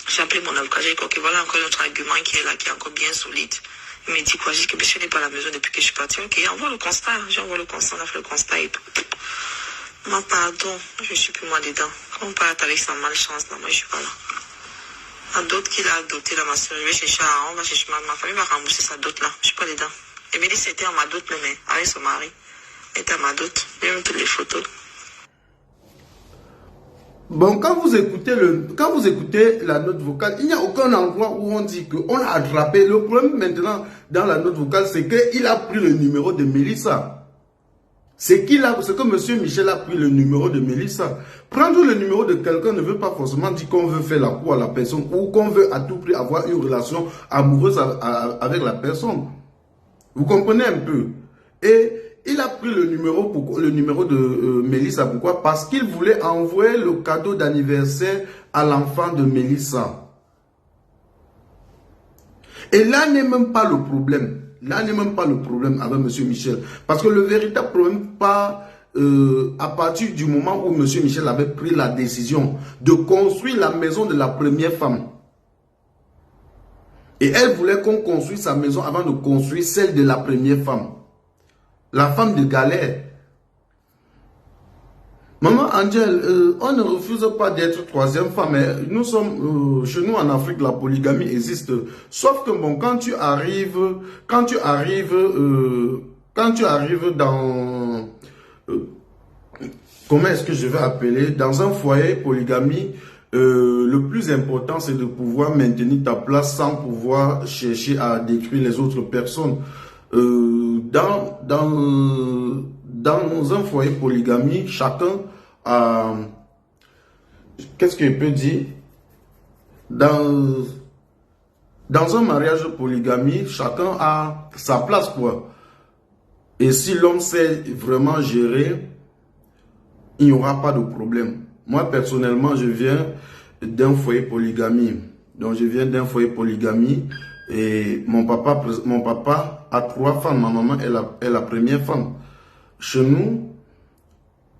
J'ai appelé mon avocat. J'ai dit, ok, voilà encore notre argument qui est là, qui est encore bien solide. Il m'a dit quoi? J'ai dit que monsieur n'est pas à la maison depuis que je suis partie. Ok, envoie le constat. J'envoie le constat. On a fait le constat et tout. Moi, pardon, je suis plus moi dedans. Quand on part avec sa malchance, là, moi, je suis pas là. La dot qu'il a adoptée, là, ma soeur, je vais chercher, on va chercher, ma famille va rembourser sa dot, là. Je suis pas dedans. Et me dit, c'était à ma dot, mais avec son mari. Elle était à ma dot. J'ai même toutes les photos.
Bon, quand vous écoutez la note vocale, il n'y a aucun endroit où on dit qu'on l'a attrapé. Le problème maintenant dans la note vocale, c'est qu'il a pris le numéro de Mélissa. C'est que M. Michel a pris le numéro de Mélissa. Prendre le numéro de quelqu'un ne veut pas forcément dire qu'on veut faire la cour à la personne ou qu'on veut à tout prix avoir une relation amoureuse avec la personne. Vous comprenez un peu? Et il a pris le numéro de Mélissa. Pourquoi? Parce qu'il voulait envoyer le cadeau d'anniversaire à l'enfant de Mélissa. Et là n'est même pas le problème. Là n'est même pas le problème avec M. Michel. Parce que le véritable problème part à partir du moment où M. Michel avait pris la décision de construire la maison de la première femme. Et elle voulait qu'on construise sa maison avant de construire celle de la première femme. La femme de galère. Maman Angèle, on ne refuse pas d'être troisième femme. Nous sommes, chez nous en Afrique, la polygamie existe. Sauf que bon, quand tu arrives dans, comment est-ce que je vais appeler, dans un foyer polygamie, le plus important c'est de pouvoir maintenir ta place sans pouvoir chercher à détruire les autres personnes. Dans un foyer polygamie, chacun a... Qu'est-ce qu'il peut dire? Dans un mariage polygamie, chacun a sa place, quoi. Et si l'homme sait vraiment gérer, il n'y aura pas de problème. Moi, personnellement, je viens d'un foyer polygamie. Donc, je viens d'un foyer polygamie. Et mon papa a 3 femmes. Ma maman est la première femme. Chez nous,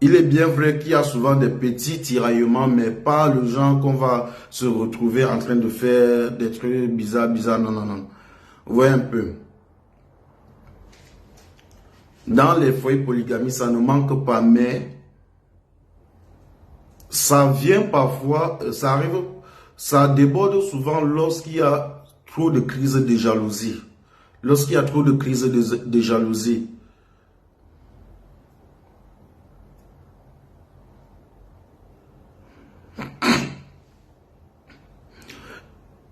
il est bien vrai qu'il y a souvent des petits tiraillements, mais pas le genre qu'on va se retrouver en train de faire des trucs bizarres. Non, non, non. Vous voyez un peu. Dans les foyers polygamie, ça ne manque pas, mais ça vient parfois, ça arrive, ça déborde souvent lorsqu'il y a trop de crises de jalousie. Lorsqu'il y a trop de crises de jalousie.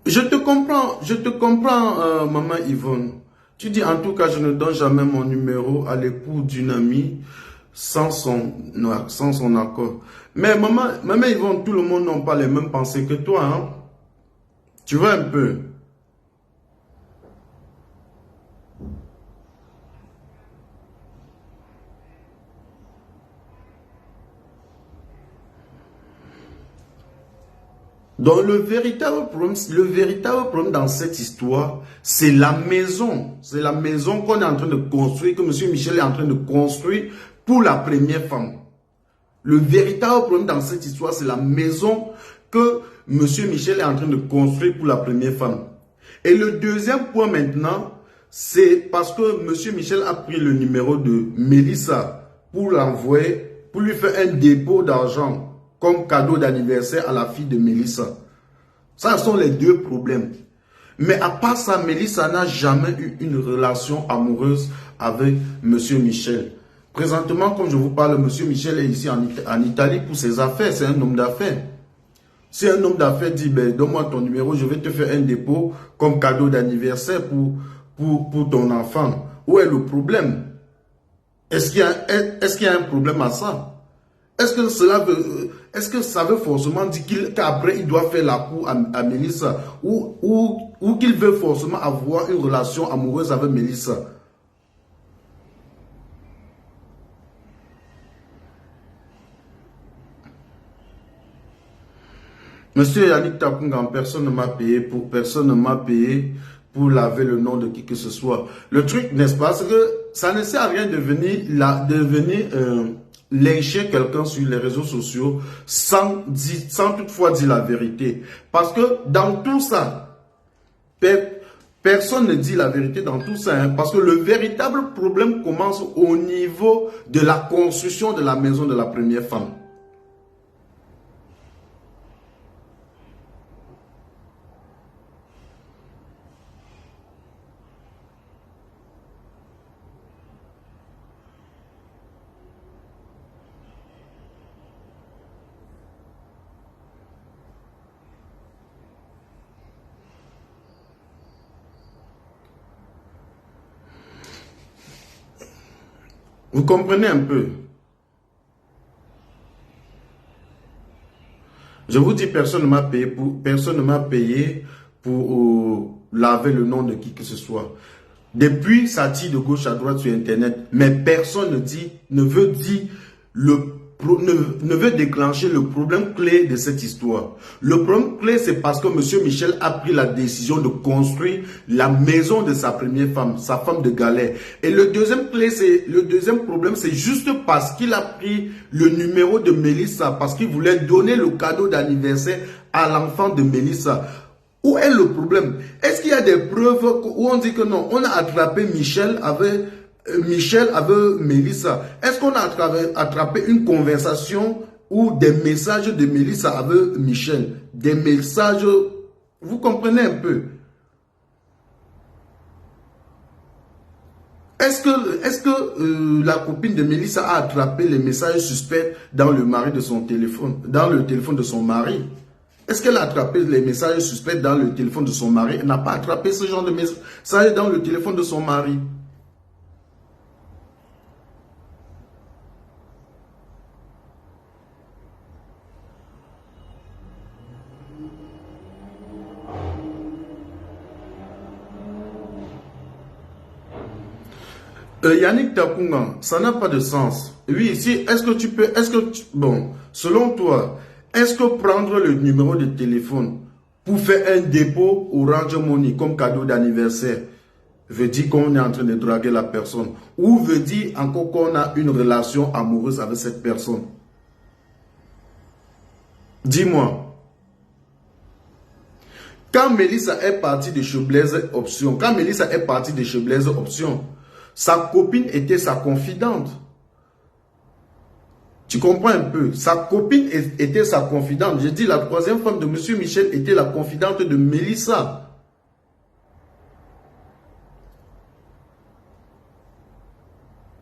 Je te comprends, maman Yvonne. Tu dis, en tout cas, je ne donne jamais mon numéro à l'époux d'une amie sans son accord. Mais maman Yvonne, tout le monde n'a pas les mêmes pensées que toi. Hein? Tu vois un peu. Donc le véritable problème dans cette histoire, c'est la maison. C'est la maison qu'on est en train de construire, que M. Michel est en train de construire pour la première femme. Le véritable problème dans cette histoire, c'est la maison que M. Michel est en train de construire pour la première femme. Et le deuxième point maintenant, c'est parce que M. Michel a pris le numéro de Mélissa pour l'envoyer, pour lui faire un dépôt d'argent comme cadeau d'anniversaire à la fille de Mélissa. Ça sont les deux problèmes. Mais à part ça, Mélissa n'a jamais eu une relation amoureuse avec M. Michel. Présentement, comme je vous parle, M. Michel est ici en Italie pour ses affaires. C'est un homme d'affaires. Si un homme d'affaires dit, ben, donne-moi ton numéro, je vais te faire un dépôt comme cadeau d'anniversaire pour ton enfant. Où est le problème? Est-ce qu'il y a un problème à ça? Est-ce que ça veut forcément dire qu'après il doit faire la cour à Mélissa ou qu'il veut forcément avoir une relation amoureuse avec Mélissa? Monsieur Yannick Tapungan, personne ne m'a payé pour laver le nom de qui que ce soit. Le truc, n'est-ce pas, c'est que ça ne sert à rien de venir lyncher quelqu'un sur les réseaux sociaux sans toutefois dire la vérité. Parce que dans tout ça, personne ne dit la vérité dans tout ça. Hein, parce que le véritable problème commence au niveau de la construction de la maison de la première femme. Vous comprenez un peu? Je vous dis, personne ne m'a payé pour laver le nom de qui que ce soit. Depuis, ça tire de gauche à droite sur Internet, mais personne ne veut déclencher le problème clé de cette histoire. Le problème clé, c'est parce que M. Michel a pris la décision de construire la maison de sa première femme, sa femme de galère. Et le deuxième problème, c'est juste parce qu'il a pris le numéro de Mélissa, parce qu'il voulait donner le cadeau d'anniversaire à l'enfant de Mélissa. Où est le problème? Est-ce qu'il y a des preuves où on dit que non, on a attrapé Michel avec Mélissa? Est-ce qu'on a attrapé une conversation ou des messages de Mélissa avec Michel? Des messages, vous comprenez un peu? Est-ce que la copine de Mélissa a attrapé les messages suspects dans le téléphone de son mari? Est-ce qu'elle a attrapé les messages suspects dans le téléphone de son mari? Elle n'a pas attrapé ce genre de messages dans le téléphone de son mari. Yannick Takunga, ça n'a pas de sens. Oui, si, bon, selon toi, est-ce que prendre le numéro de téléphone pour faire un dépôt Orange Money comme cadeau d'anniversaire veut dire qu'on est en train de draguer la personne ou veut dire encore qu'on a une relation amoureuse avec cette personne? Dis-moi. Quand Mélissa est partie de chez Blaise Option, sa copine était sa confidente. Tu comprends un peu? Sa copine était sa confidente. Je dis la troisième femme de M. Michel était la confidente de Mélissa.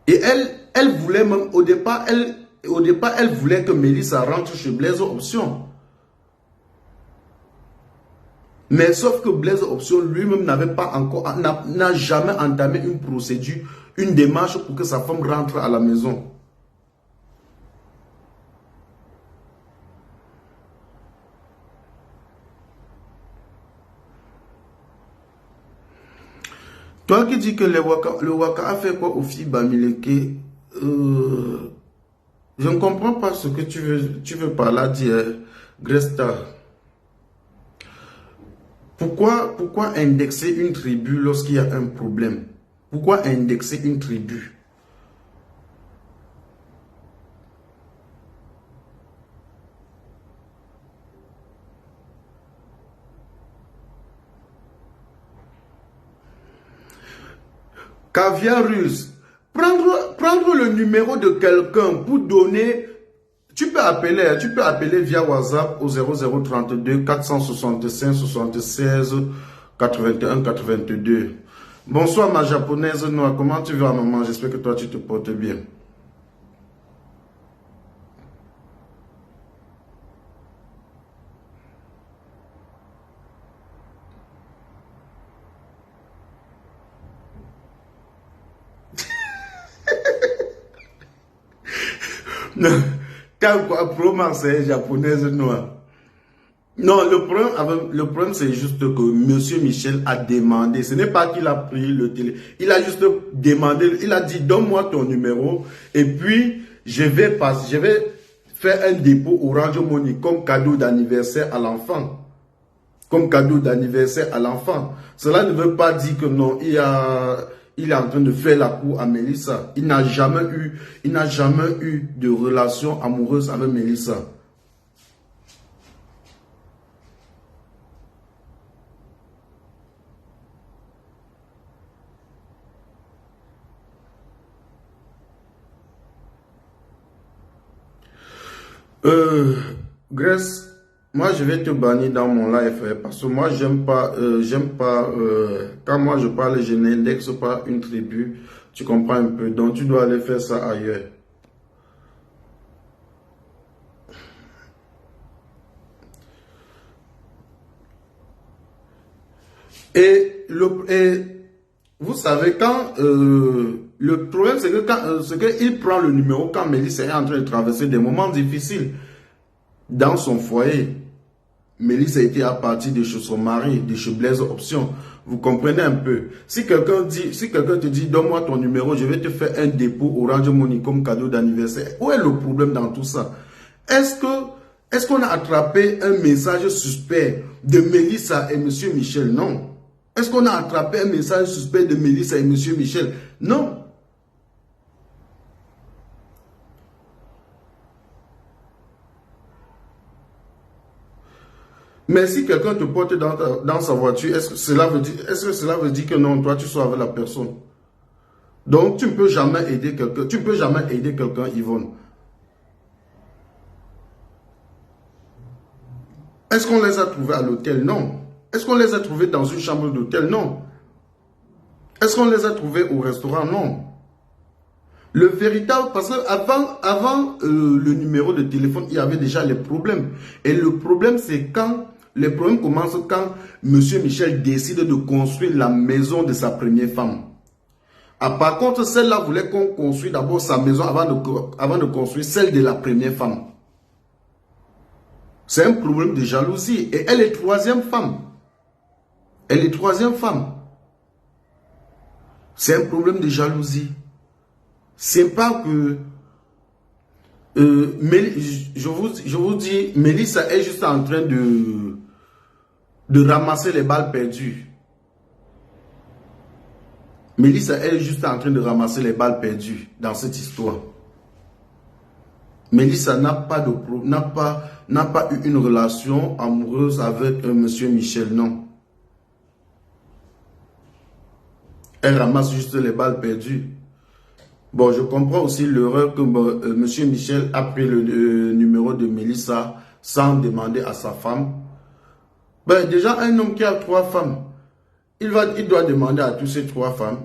Et elle voulait même, au départ, elle voulait que Mélissa rentre chez Blaise Option. Mais sauf que Blaise Option lui-même n'a jamais entamé une procédure, une démarche pour que sa femme rentre à la maison. Toi qui dis que le Waka a fait quoi au filles Bamileke, je ne comprends pas ce que tu veux par là dire, Gresta. Pourquoi indexer une tribu lorsqu'il y a un problème? Pourquoi indexer une tribu? Caviar russe. Prendre le numéro de quelqu'un pour donner. Tu peux appeler via WhatsApp au 0032 465 76 81 82. Bonsoir ma japonaise Noah, comment tu vas maman? J'espère que toi tu te portes bien. Quand quoi, c'est japonaise noire. Non, le problème c'est juste que M. Michel a demandé, ce n'est pas qu'il a pris le télé, il a juste demandé, il a dit donne-moi ton numéro et puis je vais faire un dépôt Orange Money comme cadeau d'anniversaire à l'enfant. Comme cadeau d'anniversaire à l'enfant. Cela ne veut pas dire que non, il est en train de faire la cour à Mélissa. Il n'a jamais eu de relation amoureuse avec Mélissa. Grace, moi je vais te bannir dans mon live parce que moi j'aime pas quand moi je parle, je n'indexe pas une tribu, tu comprends un peu, donc tu dois aller faire ça ailleurs. Et vous savez, quand Le problème, c'est que il prend le numéro quand Mélissa est en train de traverser des moments difficiles dans son foyer. Mélissa était à partir de chez son mari, de chez Blaise Option. Vous comprenez un peu. Si quelqu'un te dit, donne-moi ton numéro, je vais te faire un dépôt Orange Money comme cadeau d'anniversaire. Où est le problème dans tout ça? Est-ce qu'on a attrapé un message suspect de Mélissa et M. Michel? Non. Est-ce qu'on a attrapé un message suspect de Mélissa et M. Michel? Non. Mais si quelqu'un te porte dans sa voiture, est-ce que cela veut dire que non, toi tu sois avec la personne? Donc tu ne peux jamais aider quelqu'un. Tu ne peux jamais aider quelqu'un, Yvonne. Est-ce qu'on les a trouvés à l'hôtel? Non. Est-ce qu'on les a trouvés dans une chambre d'hôtel? Non. Est-ce qu'on les a trouvés au restaurant? Non. Le véritable, parce qu'avant le numéro de téléphone, il y avait déjà les problèmes. Et le problème, c'est les problèmes commencent quand M. Michel décide de construire la maison de sa première femme. Ah, par contre, celle-là voulait qu'on construise d'abord sa maison avant de construire celle de la première femme. C'est un problème de jalousie. Et elle est troisième femme. Elle est troisième femme. C'est un problème de jalousie. C'est pas que... je vous dis, Mélissa est juste en train de ramasser les balles perdues. Mélissa est juste en train de ramasser les balles perdues dans cette histoire. Mélissa n'a pas eu une relation amoureuse avec Monsieur Michel, non. Elle ramasse juste les balles perdues. Bon, je comprends aussi l'erreur que Monsieur Michel a pris le numéro de Mélissa sans demander à sa femme. Ben, déjà, un homme qui a 3 femmes, il doit demander à toutes ces 3 femmes.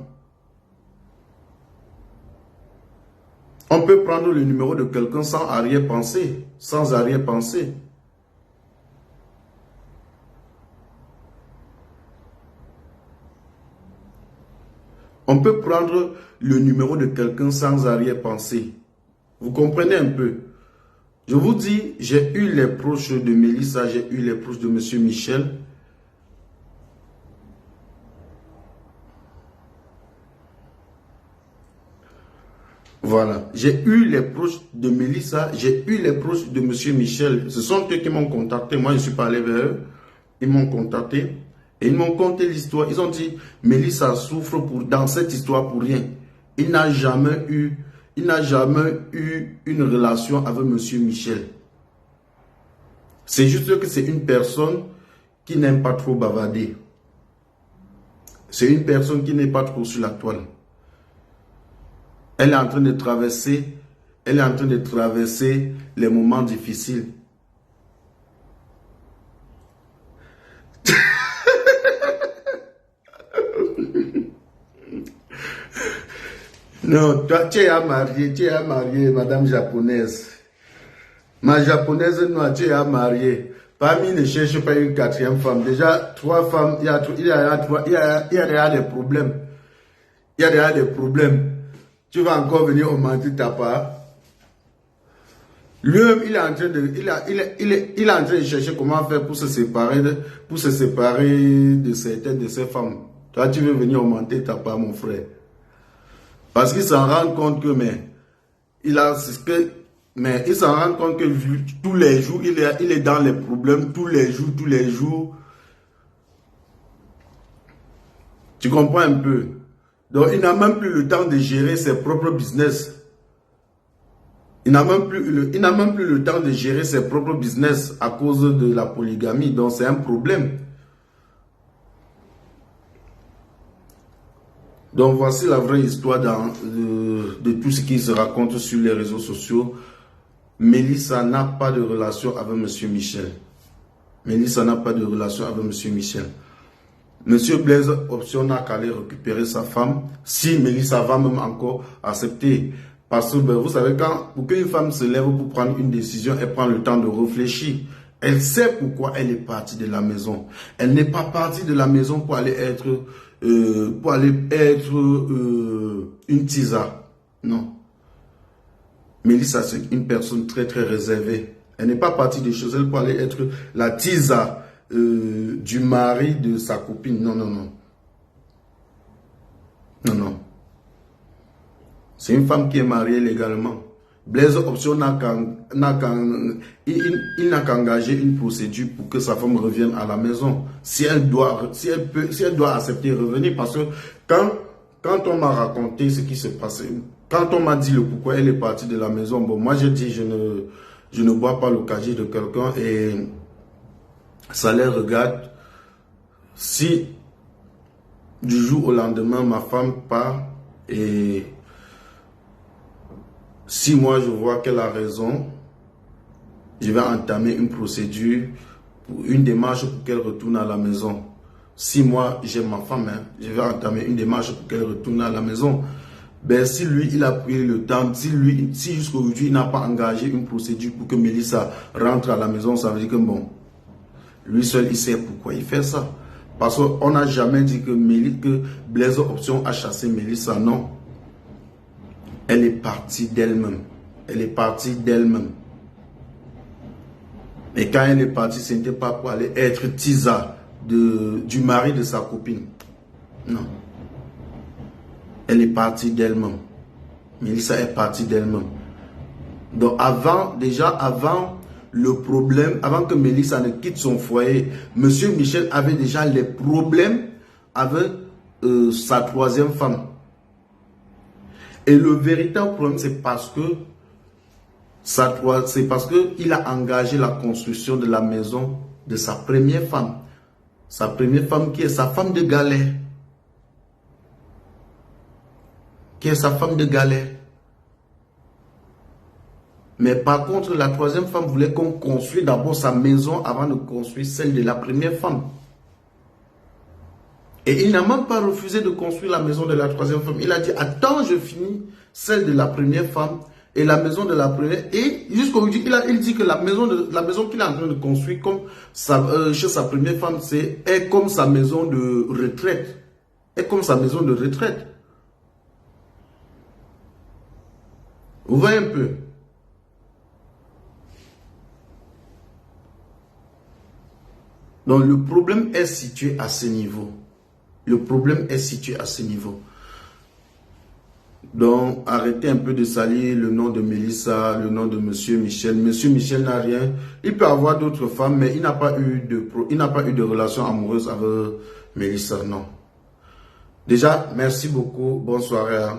On peut prendre le numéro de quelqu'un sans arrière-pensée. Sans arrière-pensée. On peut prendre le numéro de quelqu'un sans arrière-pensée. Vous comprenez un peu? Je vous dis, j'ai eu les proches de Mélissa, j'ai eu les proches de M. Michel. Voilà, j'ai eu les proches de Mélissa, j'ai eu les proches de M. Michel. Ce sont eux qui m'ont contacté. Moi, je suis pas allé vers eux. Ils m'ont contacté et ils m'ont conté l'histoire. Ils ont dit, Mélissa souffre dans cette histoire pour rien. Il n'a jamais eu une relation avec M. Michel. C'est juste que c'est une personne qui n'aime pas trop bavarder. C'est une personne qui n'est pas trop sur la toile. Elle est en train de traverser les moments difficiles. Non, toi, tu es marié, madame japonaise. Ma japonaise, non, tu es mariée. Parmi ne cherche pas une 4e femme. Déjà, 3 femmes, il y a déjà des problèmes. Il y a déjà des problèmes. Tu vas encore venir augmenter ta part. Lui-même, il est en train de chercher comment faire pour se séparer de certaines de ses femmes. Toi, tu veux venir augmenter ta part, mon frère. Parce qu'il s'en rend compte que, il s'en rend compte que tous les jours, il est dans les problèmes, tous les jours. Tu comprends un peu? Donc, il n'a même plus le temps de gérer ses propres business. Il n'a même plus le temps de gérer ses propres business à cause de la polygamie. Donc, c'est un problème. Donc, voici la vraie histoire de tout ce qui se raconte sur les réseaux sociaux. Mélissa n'a pas de relation avec M. Michel. Mélissa n'a pas de relation avec M. Michel. Monsieur Blaise Option n'a qu'à aller récupérer sa femme. Si Mélissa va même encore accepter. Parce que vous savez, pour qu'une femme se lève pour prendre une décision, elle prend le temps de réfléchir. Elle sait pourquoi elle est partie de la maison. Elle n'est pas partie de la maison pour aller être pour aller être une tisa. Non. Mélissa, c'est une personne très très réservée. Elle n'est pas partie des choses, elle pour aller être la tisa du mari de sa copine. Non, non, non. Non, non. C'est une femme qui est mariée légalement. Blaise Option il n'a qu'à engager une procédure pour que sa femme revienne à la maison. Si elle doit accepter de revenir, parce que quand on m'a raconté ce qui s'est passé, quand on m'a dit le pourquoi elle est partie de la maison, bon, moi j'ai dit je ne bois pas le casier de quelqu'un et ça les regarde. Si du jour au lendemain ma femme part et si moi je vois qu'elle a raison, je vais entamer une procédure, une démarche pour qu'elle retourne à la maison. Si moi j'aime ma femme, je vais entamer une démarche pour qu'elle retourne à la maison. Ben, si lui il a pris le temps, si jusqu'à aujourd'hui il n'a pas engagé une procédure pour que Mélissa rentre à la maison, ça veut dire que bon, lui seul il sait pourquoi il fait ça. Parce qu'on n'a jamais dit que Blaise Option a chassé Mélissa, non. Elle est partie d'elle-même. Elle est partie d'elle-même. Et quand elle est partie, ce n'était pas pour aller être tisa du mari de sa copine. Non. Elle est partie d'elle-même. Mélissa est partie d'elle-même. Donc avant le problème, avant que Mélissa ne quitte son foyer, Monsieur Michel avait déjà les problèmes avec sa troisième femme. Et le véritable problème, c'est parce qu'il a engagé la construction de la maison de sa première femme. Sa première femme qui est sa femme de galère. Mais par contre, la troisième femme voulait qu'on construise d'abord sa maison avant de construire celle de la première femme. Et il n'a même pas refusé de construire la maison de la troisième femme. Il a dit, attends, je finis celle de la première femme et la maison de la première. Et jusqu'aujourd'hui, il dit que la maison qu'il est en train de construire chez sa première femme, est comme sa maison de retraite. Vous voyez un peu? Donc le problème est situé à ce niveau. Donc arrêtez un peu de salir le nom de Mélissa, le nom de Monsieur Michel. Monsieur Michel n'a rien. Il peut avoir d'autres femmes, mais il n'a pas eu de relation amoureuse avec Mélissa, non. Déjà, merci beaucoup. Bonne soirée.